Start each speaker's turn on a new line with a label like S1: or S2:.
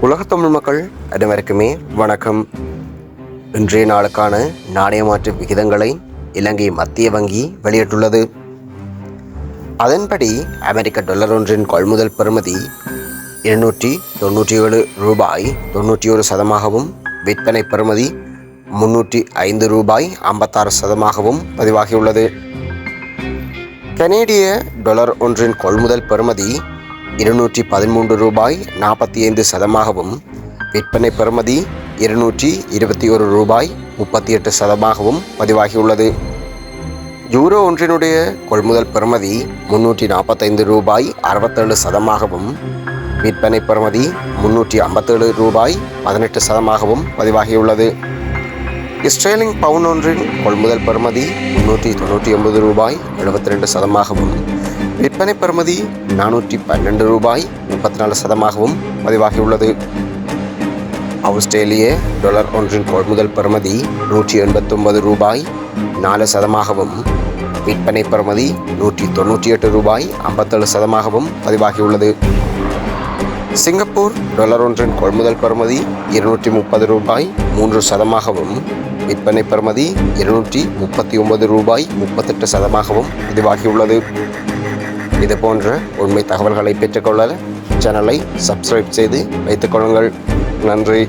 S1: உலகத் தமிழ் மக்கள் அனைவருக்குமே வணக்கம். இன்றைய நாளுக்கான நாணய மாற்று விகிதங்களை இலங்கை மத்திய வங்கி வெளியிட்டுள்ளது. அதன்படி அமெரிக்க டாலர் ஒன்றின் கொள்முதல் பெறுமதி 297 ரூபாய் 91 சதமாகவும், விற்பனை பெறுமதி 305 ரூபாய் 56 சதமாகவும் பதிவாகியுள்ளது. கனேடிய டாலர் ஒன்றின் கொள்முதல் பெறுமதி 213 ரூபாய் 45 சதமாகவும், விற்பனை பெறுமதி 221 ரூபாய் 38 சதமாகவும் பதிவாகியுள்ளது. யூரோ ஒன்றினுடைய கொள்முதல் பெறுமதி 345 ரூபாய் 67 சதமாகவும், விற்பனை பெறுமதி 357 ரூபாய் 18 சதமாகவும் பதிவாகியுள்ளது. இஸ்ரேலின் பவுன் ஒன்றின் கொள்முதல் பெறுமதி 399 ரூபாய் 72 சதமாகவும், விற்பனை பெறுமதி 412 ரூபாய் 34 சதமாகவும் பதிவாகியுள்ளது. ஆஸ்திரேலிய டாலர் ஒன்றின் கொள்முதல் பெறுமதி 189 ரூபாய் 4 சதமாகவும், விற்பனை பெறுமதி 198 ரூபாய் 57 சதமாகவும் பதிவாகியுள்ளது. சிங்கப்பூர் டாலர் ஒன்றின் கொள்முதல் பெறுமதி 230 ரூபாய் 3 சதமாகவும், விற்பனை பெறுமதி 239 ரூபாய் 38 சதமாகவும் பதிவாகியுள்ளது. இது போன்ற உண்மை தகவல்களை பெற்றுக்கொள்ள சேனலை சப்ஸ்கிரைப் செய்து வைத்துக் கொள்ளுங்கள். நன்றி.